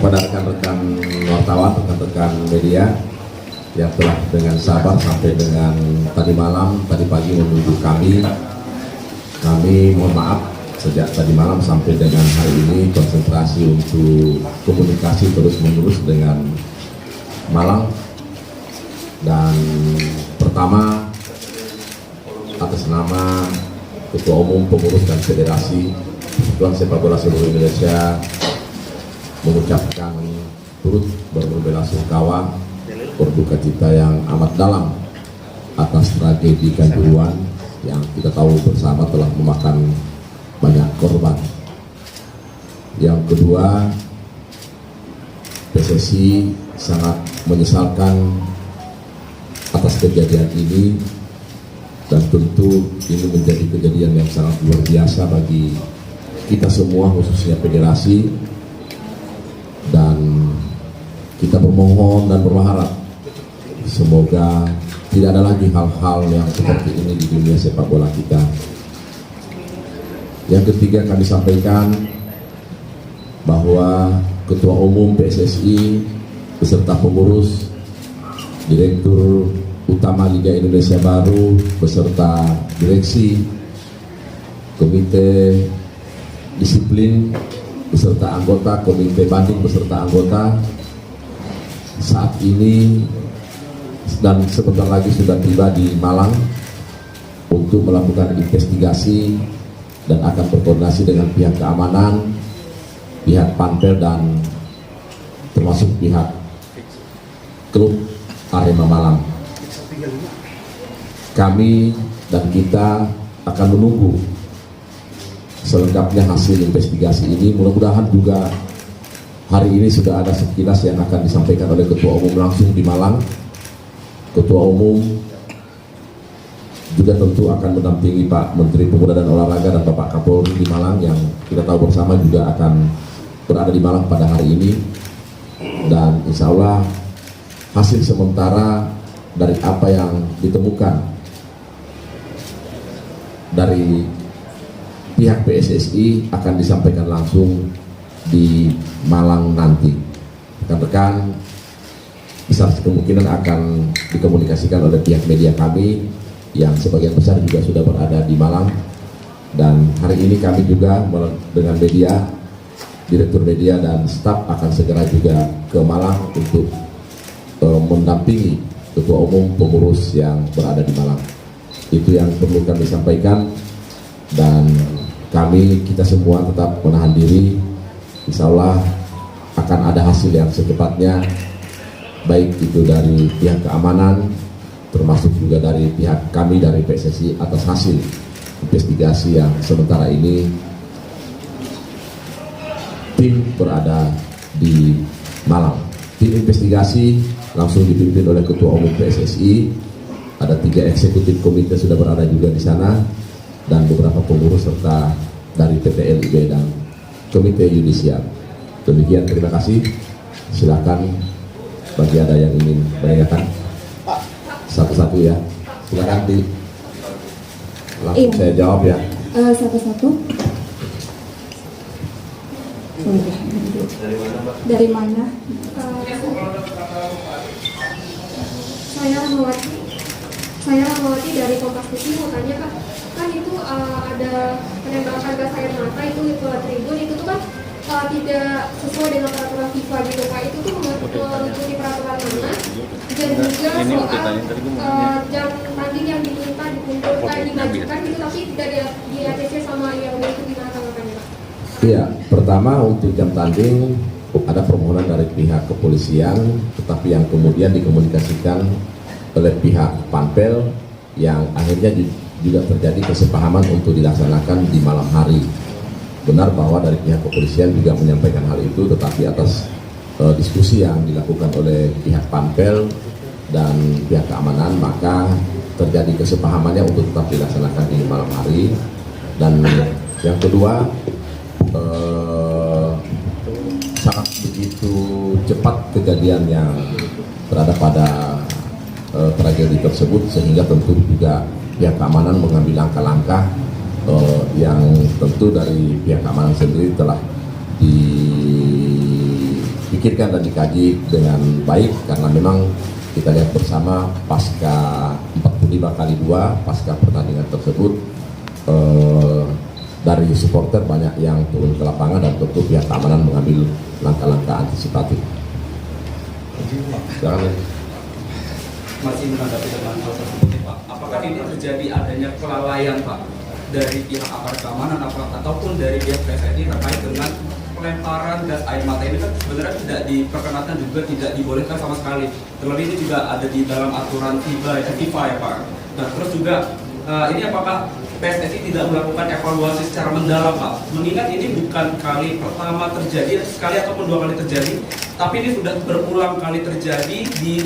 kepada rekan-rekan wartawan, rekan-rekan media yang telah dengan sabar sampai dengan tadi malam, tadi pagi menunggu kami. Kami mohon maaf sejak tadi malam sampai dengan hari ini konsentrasi untuk komunikasi terus-menerus dengan Malang. Dan pertama atas nama Ketua Umum Pengurus dan Federasi Persatuan Sepak Bola Seluruh Indonesia mengucapkan turut berbelasungkawa berduka cita yang amat dalam atas tragedi Kanjuruhan yang kita tahu bersama telah memakan banyak korban. Yang kedua, PSSI sangat menyesalkan atas kejadian ini dan tentu ini menjadi kejadian yang sangat luar biasa bagi kita semua, khususnya federasi, dan kita bermohon dan berharap semoga tidak ada lagi hal-hal yang seperti ini di dunia sepak bola kita. Yang ketiga, kami sampaikan bahwa Ketua Umum PSSI beserta pengurus, Direktur Utama Liga Indonesia Baru beserta direksi, Komite Disiplin beserta anggota, Komite Banding beserta anggota saat ini dan sebentar lagi sudah tiba di Malang untuk melakukan investigasi dan akan berkoordinasi dengan pihak keamanan, pihak Panpel, dan termasuk pihak klub Arema Malang. Kami dan kita akan menunggu selengkapnya hasil investigasi ini. Mudah-mudahan juga hari ini sudah ada sekilas yang akan disampaikan oleh Ketua Umum langsung di Malang. Ketua Umum juga tentu akan mendampingi Pak Menteri Pemuda dan Olahraga dan Bapak Kapolri di Malang yang kita tahu bersama juga akan berada di Malang pada hari ini. Dan insya Allah hasil sementara dari apa yang ditemukan dari pihak PSSI akan disampaikan langsung di Malang nanti. Rekan-rekan, besar kemungkinan akan dikomunikasikan oleh pihak media kami yang sebagian besar juga sudah berada di Malang. Dan hari ini kami juga dengan media, direktur media dan staf akan segera juga ke Malang untuk mendampingi Ketua Umum pengurus yang berada di Malang. Itu yang perlu kami sampaikan, dan kita semua tetap menahan diri. Insya Allah akan ada hasil yang secepatnya, baik itu dari pihak keamanan termasuk juga dari pihak kami dari PSSI atas hasil investigasi yang sementara ini tim berada di Malang. Tim investigasi langsung dipimpin oleh Ketua Umum PSSI, ada 3 eksekutif komite sudah berada juga di sana, dan beberapa pengurus serta dari PT LIB dan Komite Yudisial. Demikian, terima kasih. Silakan bagi ada yang ingin menanyakan satu-satu ya. Silakan langsung saya jawab ya. Satu-satu. Dari mana? Saya Rahmawati dari Kompas TV. Mau tanya Kak, kan itu ada penembakan gas air mata itu ke tribun, itu tuh kan tidak sesuai dengan peraturan FIFA gitu Kak. Itu tuh mengikuti peraturan mana? Dan juga soal jam tanding yang diminta dikumpulkan, dimajukan gitu, tapi tidak di ACC sama yang itu gimana tanggapannya Kak? Iya, pertama untuk jam tanding ada permohonan dari pihak kepolisian, tetapi yang kemudian dikomunikasikan oleh pihak Panpel yang akhirnya juga terjadi kesepahaman untuk dilaksanakan di malam hari. Benar bahwa dari pihak kepolisian juga menyampaikan hal itu, tetapi atas diskusi yang dilakukan oleh pihak Panpel dan pihak keamanan, maka terjadi kesepahamannya untuk tetap dilaksanakan di malam hari. Dan yang kedua, sangat begitu cepat kejadian yang berada pada tragedi tersebut, sehingga tentu juga pihak keamanan mengambil langkah-langkah yang tentu dari pihak keamanan sendiri telah dipikirkan dan dikaji dengan baik, karena memang kita lihat bersama pasca 45x2 pasca pertandingan tersebut, dari supporter banyak yang turun ke lapangan dan tentu pihak keamanan mengambil langkah-langkah antisipatif. Silakan. Masih menanggapi tentang hal tersebut, Pak. Apakah ini terjadi adanya kelalaian, Pak, dari pihak aparat keamanan ataupun dari pihak PSSI terkait dengan pelemparan gas air mata ini kan sebenarnya tidak diperkenankan juga tidak dibolehkan sama sekali. Terlebih ini juga ada di dalam aturan FIFA ya Pak. Nah terus juga ini apakah PSSI tidak melakukan evaluasi secara mendalam Pak? Mengingat ini bukan kali pertama terjadi, sekali ataupun 2 kali terjadi, tapi ini sudah berulang kali terjadi di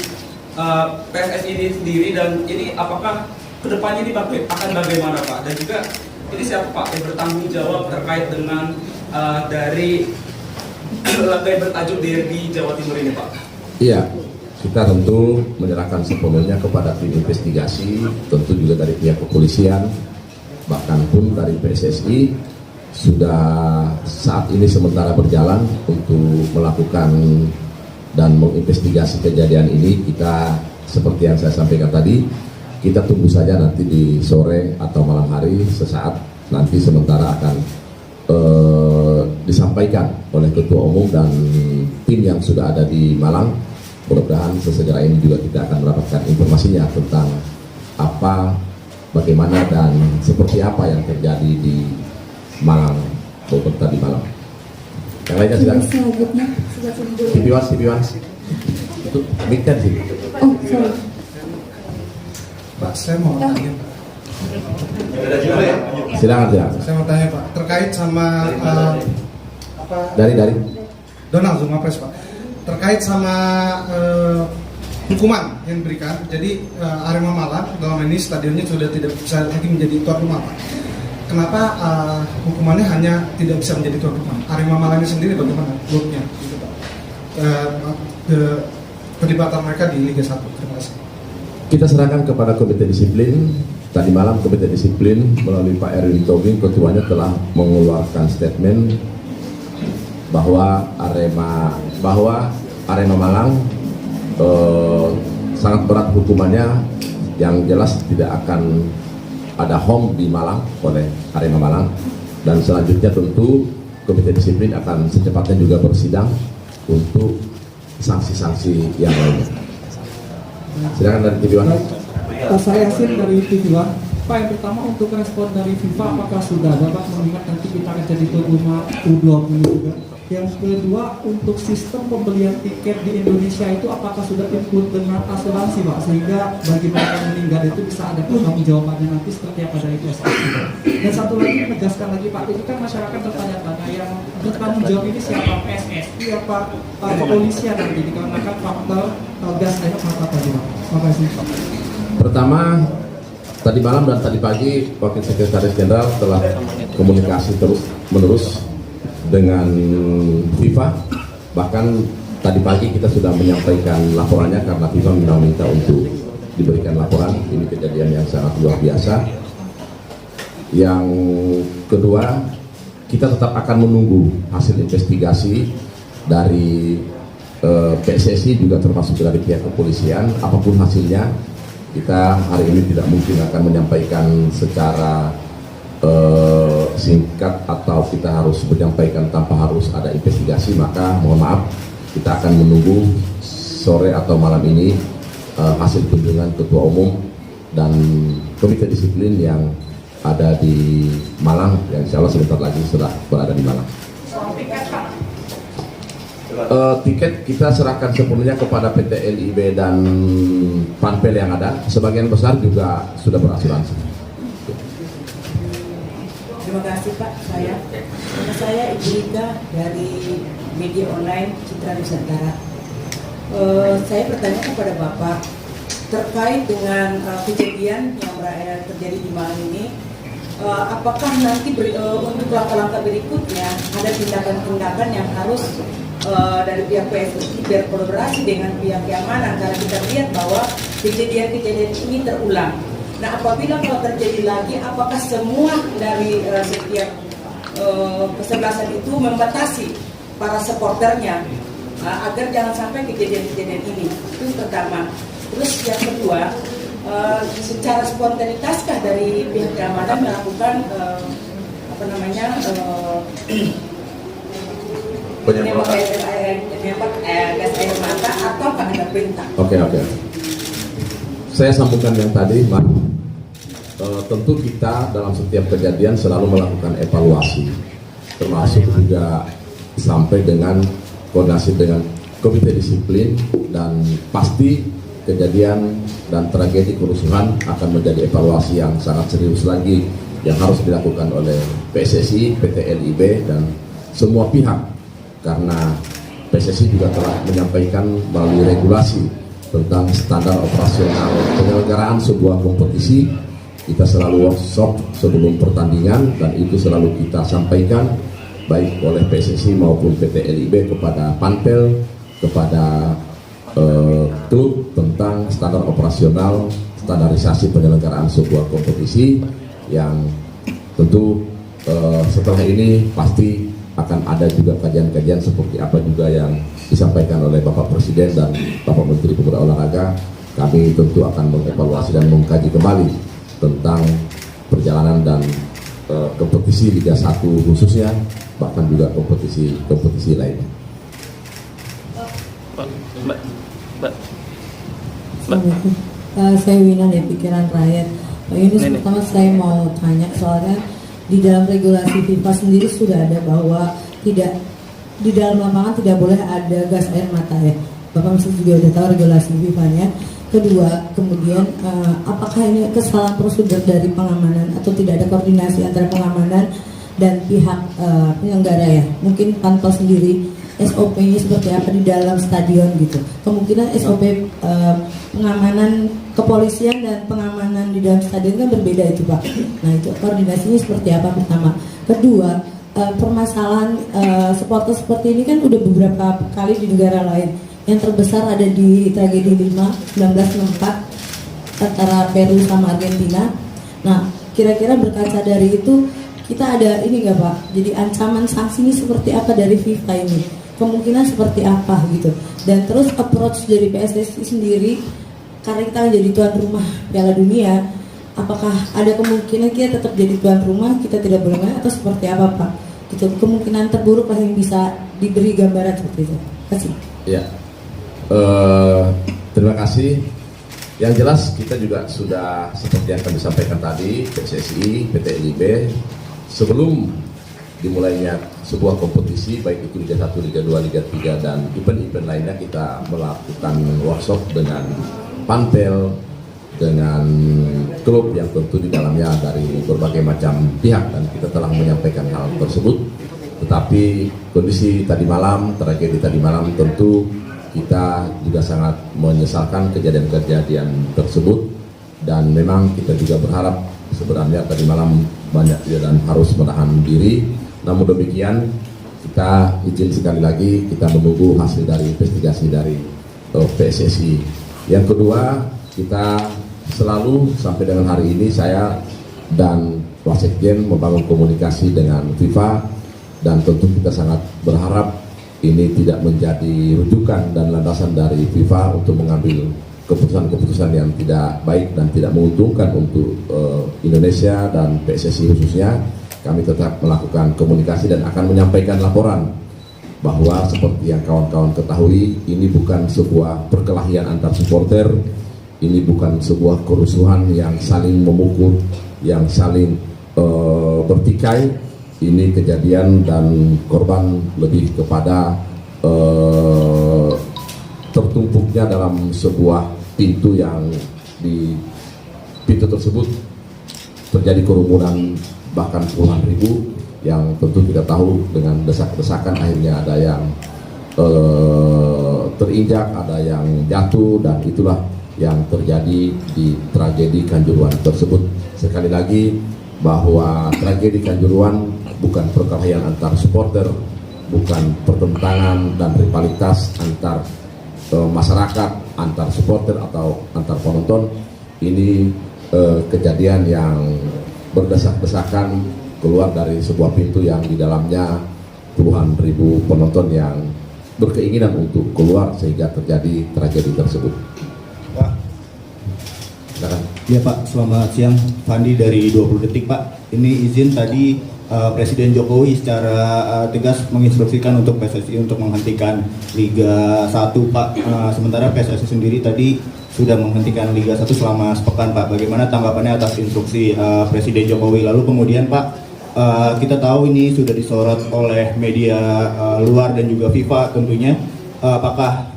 PSSI ini sendiri, dan ini apakah kedepannya ini akan bagaimana Pak? Dan juga ini siapa Pak yang bertanggung jawab terkait dengan dari laga yang bertajuk Derby Jawa Timur ini Pak? Iya, kita tentu menyerahkan sepenuhnya kepada tim investigasi, tentu juga dari pihak kepolisian, bahkan pun dari PSSI sudah saat ini sementara berjalan untuk melakukan dan menginvestigasi kejadian ini. Kita seperti yang saya sampaikan tadi, kita tunggu saja nanti di sore atau malam hari, sesaat nanti sementara akan disampaikan oleh Ketua Umum dan tim yang sudah ada di Malang. Mudah-mudahan sesegera ini juga kita akan mendapatkan informasinya tentang apa, bagaimana dan seperti apa yang terjadi di Malang beberapa tadi malam. Yang lainnya silakan. Selanjutnya, TV1. Itu mic-nya di sini. oh sorry. Pak, saya mau tanya. Silakan. Saya mau tanya Pak, terkait sama Dari Donald Zuma Pres Pak, terkait sama hukuman yang diberikan. Jadi Arema Malang dalam ini stadionnya sudah tidak bisa lagi menjadi tuan rumah Pak. Kenapa hukumannya hanya tidak bisa menjadi tuan rumah? Arema Malangnya sendiri bagaimana klubnya? Gitu, Pak. Perdebatan mereka di Liga 1. Terima kasih. kita serahkan kepada Komite Disiplin. Tadi malam Komite Disiplin melalui Pak Erwin Tobing, ketuanya, telah mengeluarkan statement bahwa Arema Malang sangat berat hukumannya, yang jelas tidak akan ada home di Malang oleh Arema Malang, dan selanjutnya tentu Komite Disiplin akan secepatnya juga bersidang untuk sanksi-sanksi yang lainnya. Silakan dari TV One. Saya Yasin dari TV One. Pak, yang pertama untuk respon dari FIFA, apakah sudah dapat mengingat nanti kita akan jadi tuan rumah U20 juga? Yang kedua, untuk sistem pembelian tiket di Indonesia itu apakah sudah include dengan asuransi Pak, sehingga bagi mereka yang meninggal itu bisa ada pertanggung jawabannya nanti seperti apa dari PSSI. Dan satu lagi, menegaskan lagi Pak, ini kan masyarakat bertanya-tanya yang bertanggung jawab ini siapa, PSSI apa kepolisian nanti dikarenakan faktor gas air mata tadi Pak. Terima kasih. Pertama, tadi malam dan tadi pagi Wakil Sekretaris Jenderal telah komunikasi terus-menerus dengan FIFA. Bahkan tadi pagi kita sudah menyampaikan laporannya karena FIFA minta untuk diberikan laporan. Ini kejadian yang sangat luar biasa. Yang kedua, kita tetap akan menunggu hasil investigasi dari PSSI juga termasuk dari pihak kepolisian. Apapun hasilnya, kita hari ini tidak mungkin akan menyampaikan secara singkat atau kita harus menyampaikan tanpa harus ada investigasi. Maka mohon maaf, kita akan menunggu sore atau malam ini hasil kunjungan Ketua Umum dan Komite Disiplin yang ada di Malang, yang insya Allah sebentar lagi sudah berada di Malang. Tiket kita serahkan sepenuhnya kepada PT LIB dan Panpel yang ada. Sebagian besar juga sudah berasuransi. Terima kasih Pak. Nama saya Ibu Rita dari media online Citra Nusantara. Saya bertanya kepada Bapak terkait dengan kejadian yang terjadi di Malang ini. Apakah nanti untuk langkah-langkah berikutnya ada tindakan-tindakan yang harus dari pihak PSSI berkolaborasi dengan pihak keamanan, karena kita lihat bahwa kejadian-kejadian ini terulang. Nah, apabila kalau terjadi lagi, apakah semua dari setiap kesebelasan itu membatasi para supporternya agar jangan sampai kejadian-kejadian ini. Itu yang pertama. Terus yang kedua, secara spontanitaskah dari pihak keamanan melakukan menembak gas air mata atau ada perintah? Oke. Saya sambungkan yang tadi, Mbak. Tentu kita dalam setiap kejadian selalu melakukan evaluasi, termasuk juga sampai dengan koordinasi dengan komite disiplin, dan pasti kejadian dan tragedi kerusuhan akan menjadi evaluasi yang sangat serius lagi yang harus dilakukan oleh PSSI, PT LIB, dan semua pihak, karena PSSI juga telah menyampaikan melalui regulasi tentang standar operasional penyelenggaraan sebuah kompetisi. Kita selalu workshop sebelum pertandingan, dan itu selalu kita sampaikan baik oleh PSSI maupun PT LIB kepada Panpel, kepada klub tentang standar operasional, standarisasi penyelenggaraan sebuah kompetisi yang tentu setelah ini pasti akan ada juga kajian-kajian seperti apa juga yang disampaikan oleh Bapak Presiden dan Bapak Menteri Pemuda Olahraga. Kami tentu akan mengevaluasi dan mengkaji kembali tentang perjalanan dan kompetisi Liga 1 khususnya, bahkan juga kompetisi lainnya. Assalamualaikum. Saya Wina dari Pikiran Rakyat. Pak Yunus, pertama saya mau tanya, soalnya di dalam regulasi FIFA sendiri sudah ada bahwa tidak, di dalam lapangan tidak boleh ada gas air mata ya. Bapak mesti juga udah tahu regulasi FIFA-nya. Kedua, kemudian apakah ini kesalahan prosedur dari pengamanan atau tidak ada koordinasi antara pengamanan dan pihak penyelenggara ya? Mungkin Panpel sendiri SOP-nya seperti apa di dalam stadion gitu. Kemungkinan SOP pengamanan kepolisian dan pengamanan di dalam stadion kan berbeda itu Pak. Nah itu koordinasinya seperti apa pertama. Kedua, permasalahan supporter seperti ini kan udah beberapa kali di negara lain. Yang terbesar ada di tragedi 1964 antara Peru sama Argentina. Nah kira-kira berkaca dari itu kita ada ini nggak Pak? Jadi ancaman sanksinya seperti apa dari FIFA ini? Kemungkinan seperti apa gitu? Dan terus approach dari PSSI sendiri, karena kita jadi tuan rumah Piala Dunia, apakah ada kemungkinan kita tetap jadi tuan rumah, kita tidak boleh main, atau seperti apa Pak? Gitu, kemungkinan terburuk lah yang bisa diberi gambaran seperti itu. Terima kasih. Ya, terima kasih. Yang jelas kita juga sudah seperti yang kami sampaikan tadi, PSSI, PT LIB, sebelum dimulainya sebuah kompetisi, baik itu Liga 1, Liga 2, Liga 3, dan event-event lainnya, kita melakukan workshop dengan Panpel, dengan klub yang tentu di dalamnya dari berbagai macam pihak, dan kita telah menyampaikan hal tersebut. Tetapi kondisi tadi malam, tragedi tadi malam, tentu kita juga sangat menyesalkan kejadian-kejadian tersebut, dan memang kita juga berharap sebenarnya tadi malam banyak dan harus menahan diri. Namun demikian, kita izin sekali lagi kita menunggu hasil dari investigasi dari PSSI. Yang kedua, kita selalu sampai dengan hari ini saya dan Wasekjen membangun komunikasi dengan FIFA, dan tentu kita sangat berharap ini tidak menjadi rujukan dan landasan dari FIFA untuk mengambil keputusan-keputusan yang tidak baik dan tidak menguntungkan untuk Indonesia dan PSSI khususnya. Kami tetap melakukan komunikasi dan akan menyampaikan laporan bahwa seperti yang kawan-kawan ketahui, ini bukan sebuah perkelahian antar supporter, ini bukan sebuah kerusuhan yang saling memukul, yang saling bertikai. Ini kejadian dan korban lebih kepada tertumpuknya dalam sebuah pintu, yang di pintu tersebut terjadi kerumunan bahkan puluhan ribu, yang tentu kita tahu dengan desak-desakan akhirnya ada yang terinjak, ada yang jatuh, dan itulah yang terjadi di tragedi Kanjuruhan tersebut. Sekali lagi bahwa tragedi Kanjuruhan bukan perkelahian antar supporter, bukan pertentangan dan rivalitas antar masyarakat, antar supporter atau antar penonton. Ini kejadian yang berdesak-desakan keluar dari sebuah pintu yang di dalamnya puluhan ribu penonton yang berkeinginan untuk keluar sehingga terjadi tragedi tersebut. Pak. Silakan. Ya Pak, selamat siang. Fandi dari 20 Detik Pak. Ini izin tadi Presiden Jokowi secara tegas menginstruksikan untuk PSSI untuk menghentikan Liga 1 Pak. Sementara PSSI sendiri tadi sudah menghentikan Liga 1 selama sepekan Pak. Bagaimana tanggapannya atas instruksi Presiden Jokowi? Lalu kemudian Pak, kita tahu ini sudah disorot oleh media luar dan juga FIFA tentunya. Apakah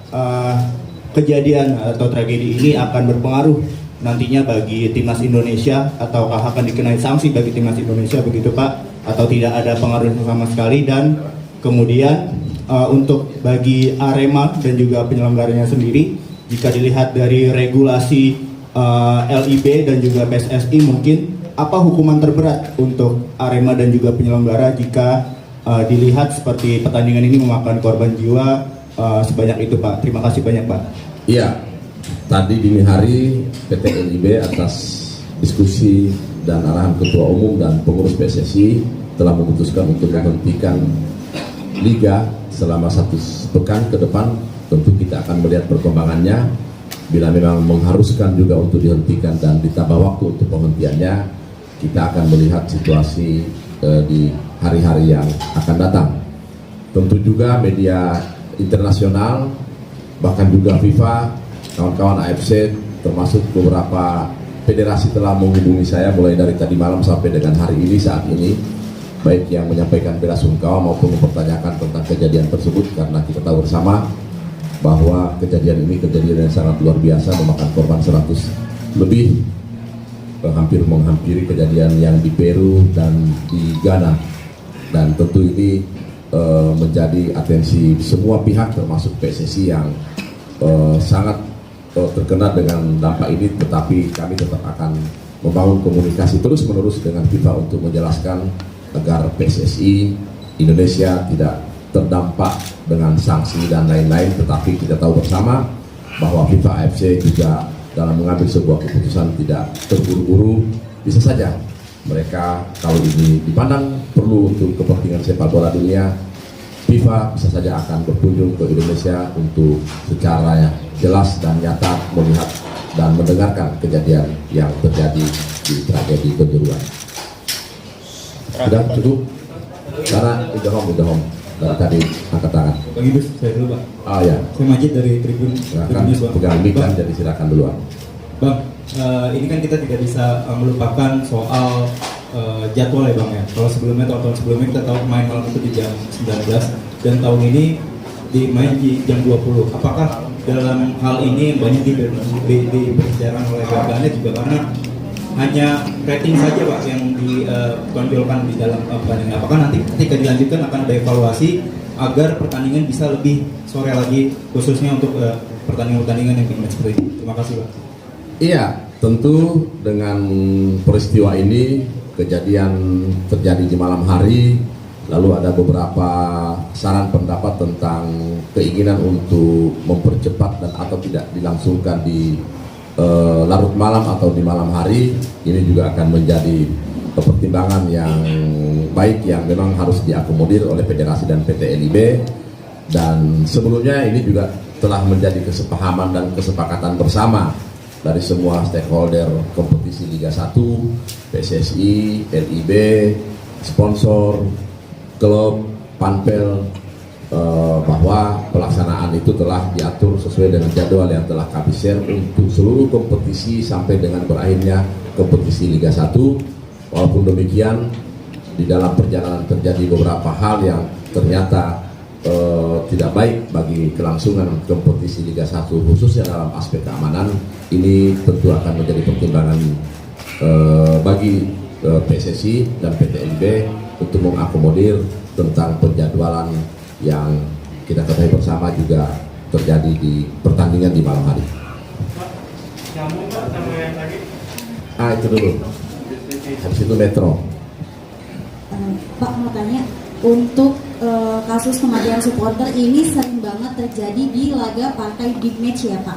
kejadian atau tragedi ini akan berpengaruh nantinya bagi timnas Indonesia, ataukah akan dikenai sanksi bagi timnas Indonesia begitu Pak, atau tidak ada pengaruh sama sekali? Dan kemudian untuk bagi Arema dan juga penyelenggaranya sendiri, jika dilihat dari regulasi LIB dan juga PSSI, mungkin apa hukuman terberat untuk Arema dan juga penyelenggara jika dilihat seperti pertandingan ini memakan korban jiwa sebanyak itu Pak? Terima kasih banyak Pak. Iya, tadi dini hari PT LIB atas diskusi dan arahan Ketua Umum dan pengurus PSSI telah memutuskan untuk menghentikan Liga selama 1 pekan ke depan. Tentu kita akan melihat perkembangannya. Bila memang mengharuskan juga untuk dihentikan dan ditambah waktu untuk penghentiannya, kita akan melihat situasi di hari-hari yang akan datang. Tentu juga media internasional, bahkan juga FIFA, kawan-kawan AFC, termasuk beberapa federasi telah menghubungi saya mulai dari tadi malam sampai dengan hari ini saat ini, baik yang menyampaikan bela sungkawa maupun mempertanyakan tentang kejadian tersebut, karena kita tahu bersama bahwa kejadian ini kejadian yang sangat luar biasa, memakan korban 100 lebih, hampir menghampiri kejadian yang di Peru dan di Ghana. Dan tentu ini menjadi atensi semua pihak termasuk PSSI yang sangat terkena dengan dampak ini, tetapi kami tetap akan membangun komunikasi terus-menerus dengan FIFA untuk menjelaskan agar PSSI Indonesia tidak terdampak dengan sanksi dan lain-lain. Tetapi kita tahu bersama bahwa FIFA AFC juga dalam mengambil sebuah keputusan tidak terburu-buru. Bisa saja mereka kalau ini dipandang perlu untuk kepentingan sepak bola dunia, FIFA bisa saja akan berkunjung ke Indonesia untuk secara jelas dan nyata melihat dan mendengarkan kejadian yang terjadi di tragedi Kanjuruhan. Sudah cukup? Karena udah home dari tadi angkat tangan. Bang Idus, saya dulu Pak. Ya. Saya Majid dari Tribun Silakan, pegang mic kan, jadi silakan duluan. Bang, ini kan kita tidak bisa melupakan soal jadwal ya Bang ya. Kalau sebelumnya, tahun sebelumnya kita tahu main malam itu di jam 19 dan tahun ini dimain di jam 20. Apakah dalam hal ini banyak dibicarakan oleh warganet juga, karena hanya rating saja Pak yang ditonjolkan di dalam pertandingan. Apakah nanti ketika dilanjutkan akan ada evaluasi agar pertandingan bisa lebih sore lagi, khususnya untuk pertandingan-pertandingan yang dimain seperti ini? Terima kasih Pak. Iya, tentu dengan peristiwa ini, kejadian terjadi di malam hari, lalu ada beberapa saran pendapat tentang keinginan untuk mempercepat dan atau tidak dilangsungkan di larut malam atau di malam hari. Ini juga akan menjadi pertimbangan yang baik yang memang harus diakomodir oleh Federasi dan PT LIB. Dan sebelumnya ini juga telah menjadi kesepahaman dan kesepakatan bersama dari semua stakeholder kompetisi Liga 1, PSSI, LIB, sponsor, klub, panpel, bahwa pelaksanaan itu telah diatur sesuai dengan jadwal yang telah kami share untuk seluruh kompetisi sampai dengan berakhirnya kompetisi Liga 1. Walaupun demikian, di dalam perjalanan terjadi beberapa hal yang ternyata tidak baik bagi kelangsungan kompetisi Liga 1, khususnya dalam aspek keamanan. Ini tentu akan menjadi pertimbangan bagi PSSI dan PT LIB untuk mengakomodir tentang penjadwalan yang kita ketahui bersama juga terjadi di pertandingan di malam hari. Itu dulu. Habis itu Metro. Pak mau tanya, untuk kasus kematian supporter ini sering banget terjadi di laga partai big match ya Pak.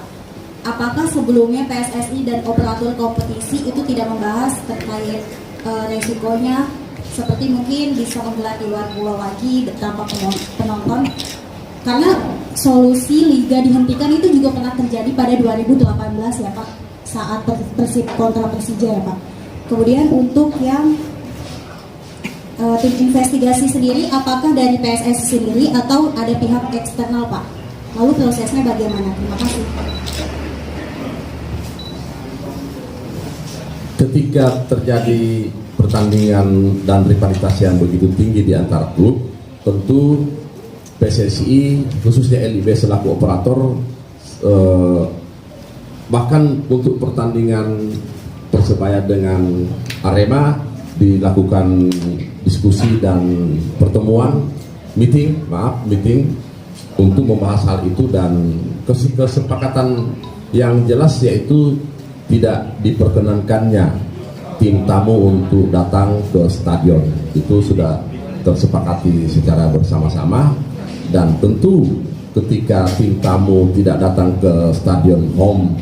Apakah sebelumnya PSSI dan operator kompetisi itu tidak membahas terkait resikonya, seperti mungkin bisa menggelar di luar pulau lagi tanpa penonton, Karena solusi liga dihentikan itu juga pernah terjadi pada 2018 ya Pak, saat Persib kontra Persija ya Pak. Kemudian untuk yang tim investigasi sendiri, apakah dari PSSI sendiri atau ada pihak eksternal Pak? Lalu prosesnya bagaimana? Terima kasih. Ketika terjadi pertandingan dan rivalitas yang begitu tinggi di antara klub, tentu PSSI khususnya LIB selaku operator bahkan untuk pertandingan Persebaya dengan Arema dilakukan diskusi dan pertemuan meeting untuk membahas hal itu, dan kesepakatan yang jelas yaitu tidak diperkenankannya tim tamu untuk datang ke stadion. Itu sudah tersepakati secara bersama-sama, dan tentu ketika tim tamu tidak datang ke stadion home,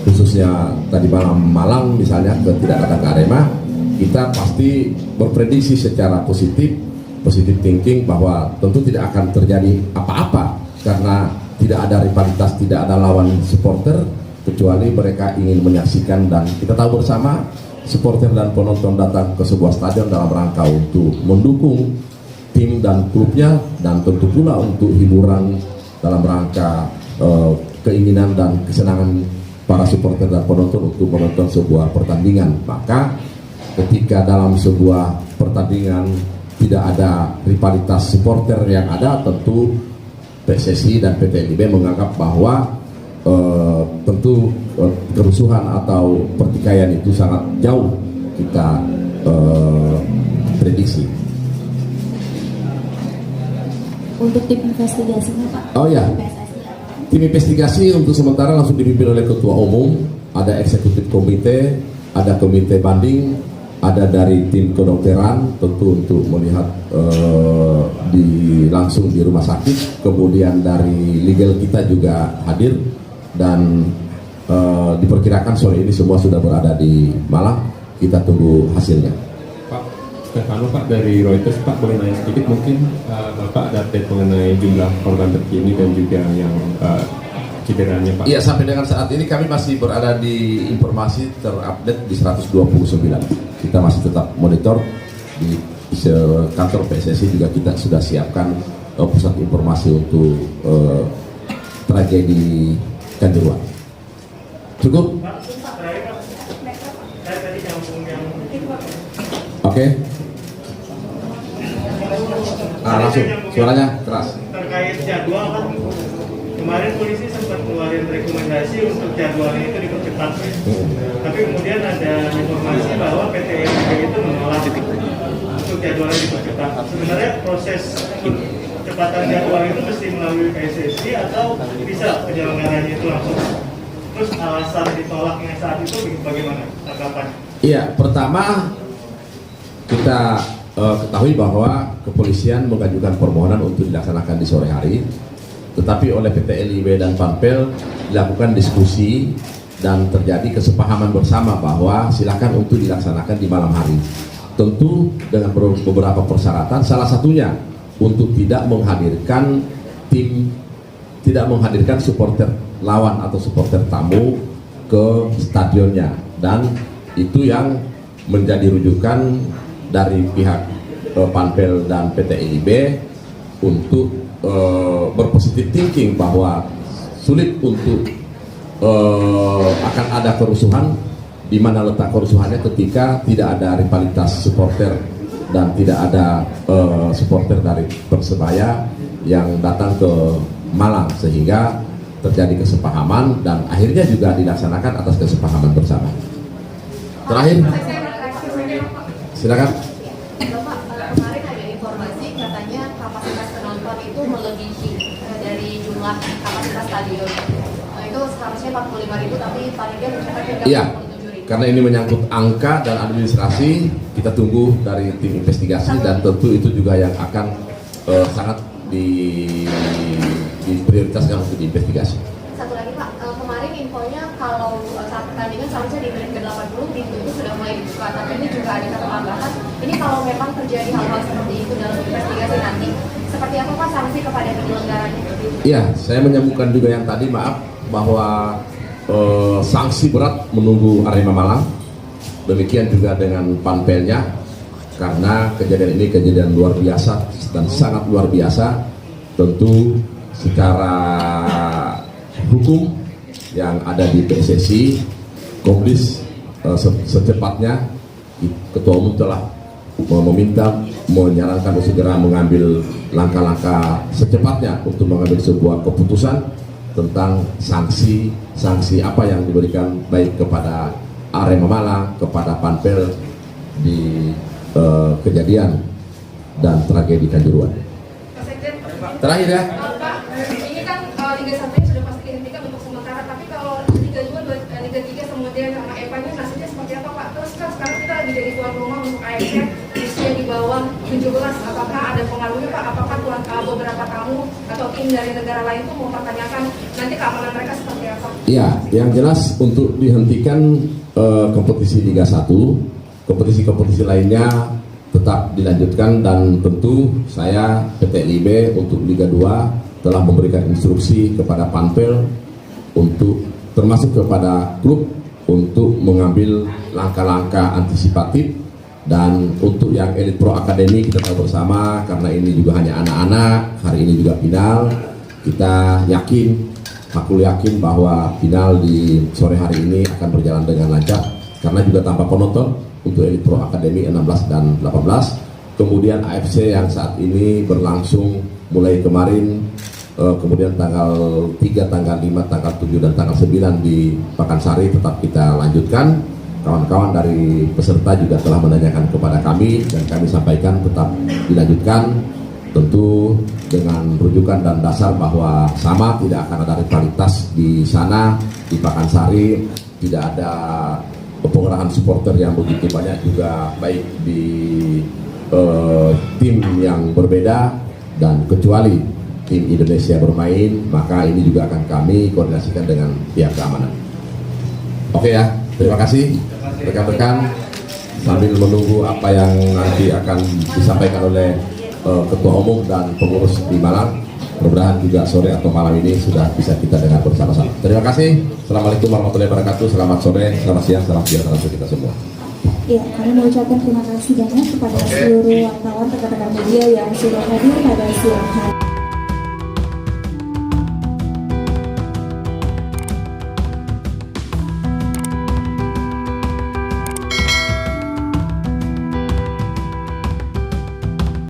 khususnya tadi Malang misalnya, tidak datang ke Arema, kita pasti berprediksi secara positif thinking bahwa tentu tidak akan terjadi apa-apa, karena tidak ada rivalitas, tidak ada lawan supporter, kecuali mereka ingin menyaksikan. Dan kita tahu bersama, supporter dan penonton datang ke sebuah stadion dalam rangka untuk mendukung tim dan klubnya, dan tentu pula untuk hiburan dalam rangka keinginan dan kesenangan para supporter dan penonton untuk menonton sebuah pertandingan. Maka ketika dalam sebuah pertandingan tidak ada rivalitas supporter yang ada, tentu PSSI dan PT LIB menganggap bahwa tentu kerusuhan atau pertikaian itu sangat jauh kita prediksi. Untuk tim investigasinya Pak? Oh ya, tim investigasi untuk sementara langsung dipimpin oleh Ketua Umum, ada eksekutif komite, ada komite banding, ada dari tim kedokteran tentu untuk melihat langsung di rumah sakit, kemudian dari legal kita juga hadir, dan diperkirakan sore ini semua sudah berada di Malang. Kita tunggu hasilnya. Pak Stefano, Pak, dari Reuters, Pak, boleh nanya sedikit mungkin Bapak ada update mengenai jumlah korban terkini dan juga yang cederanya, Pak? Iya, sampai dengan saat ini kami masih berada di informasi terupdate di 129. Kita masih tetap monitor di kantor PSSI, juga kita sudah siapkan pusat informasi untuk tragedi Kanjuruhan. Cukup? Oke. Langsung, suaranya keras. Terkait jadwal kan, kemarin polisi sempat keluarin rekomendasi untuk jadwalnya itu dipercepat. Tapi kemudian ada informasi bahwa PT LIB itu menolak untuk jadwalnya dipercepat. Sebenarnya proses percepatan jadwal itu mesti melalui PSSI atau bisa penyelenggaranya itu langsung? Terus alasan ditolaknya saat itu bagaimana tanggapannya? Iya, pertama kita ketahui bahwa kepolisian mengajukan permohonan untuk dilaksanakan di sore hari, tetapi oleh PT LIB dan Panpel dilakukan diskusi dan terjadi kesepahaman bersama bahwa silakan untuk dilaksanakan di malam hari. Tentu dengan beberapa persyaratan, salah satunya untuk tidak menghadirkan supporter lawan atau supporter tamu ke stadionnya, dan itu yang menjadi rujukan dari pihak Panpel dan PT LIB untuk berpositif thinking bahwa sulit untuk akan ada kerusuhan, di mana letak kerusuhannya ketika tidak ada rivalitas supporter dan tidak ada supporter dari Persebaya yang datang ke Malang, sehingga terjadi kesepahaman dan akhirnya juga dilaksanakan atas kesepahaman bersama. Terakhir, silakan. Bapak, kemarin ada informasi katanya kapasitas penonton itu melebihi dari jumlah kapasitas stadion. Itu seharusnya 45.000, tapi panitia mencatatkan 37.000. Iya, karena ini menyangkut angka dan administrasi, kita tunggu dari tim investigasi, dan tentu itu juga yang akan sangat diprioritaskan untuk diinvestigasi. Satu lagi Pak, kemarin infonya kalau saat pertandingan seharusnya di menit ke-80 pintu itu sudah mulai dibuka, tapi ini juga ada kata tambahan, ini kalau memang terjadi hal-hal seperti itu dalam investigasi nanti, seperti apa Pak sanksi kepada penyelenggaranya? Iya, saya menyambungkan juga yang tadi, maaf, bahwa sanksi berat menunggu Arema Malang. Demikian juga dengan panpelnya, karena kejadian ini kejadian luar biasa dan sangat luar biasa. Tentu secara hukum yang ada di PSSI, Komdis secepatnya, Ketua Umum telah meminta, menyarankan untuk segera mengambil langkah-langkah secepatnya untuk mengambil sebuah keputusan tentang sanksi apa yang diberikan baik kepada Arema Malang, kepada Panpel di kejadian dan tragedi Kanjuruhan. Terakhir ya. Pak, ini kan Liga 1 sudah pasti dihentikan untuk sementara, tapi kalau Liga 2, Liga 3 kemudian sama EPA ini nasibnya seperti apa Pak? Terus kan sekarang kita lagi jadi tuan rumah untuk AFC usia di bawah 17, apakah ada pengaruhnya Pak? Apakah beberapa tamu atau tim dari negara lain itu mau mempertanyakan nanti keamanan mereka seperti apa? Ya, yang jelas untuk dihentikan kompetisi Liga 1, kompetisi-kompetisi lainnya tetap dilanjutkan, dan tentu saya PT LIB untuk Liga 2 telah memberikan instruksi kepada Panpel untuk termasuk kepada klub untuk mengambil langkah-langkah antisipatif. Dan untuk yang Elite Pro Academy kita tahu bersama, karena ini juga hanya anak-anak, hari ini juga final, kita hakul yakin bahwa final di sore hari ini akan berjalan dengan lancar, karena juga tanpa penonton untuk Elite Pro Academy 16 dan 18. Kemudian AFC yang saat ini berlangsung mulai kemarin, kemudian tanggal 3, tanggal 5, tanggal 7, dan tanggal 9 di Pakansari tetap kita lanjutkan. Kawan-kawan dari peserta juga telah menanyakan kepada kami, dan kami sampaikan tetap dilanjutkan, tentu dengan rujukan dan dasar bahwa sama, tidak akan ada rivalitas di sana, di Pakansari, tidak ada pengerahan supporter yang begitu banyak juga, baik di tim yang berbeda, dan kecuali tim Indonesia bermain, maka ini juga akan kami koordinasikan dengan pihak keamanan. Oke ya, terima kasih rekan-rekan. Sambil menunggu apa yang nanti akan disampaikan oleh Ketua Umum dan pengurus di Malang, mudah-mudahan juga sore atau malam ini sudah bisa kita dengar bersama-sama. Terima kasih. Assalamualaikum warahmatullahi wabarakatuh. Selamat sore, selamat siang, selamat sejahtera untuk kita semua. Ya, kami mengucapkan terima kasih banyak kepada seluruh wartawan, rekan-rekan media yang sudah hadir pada siang hari.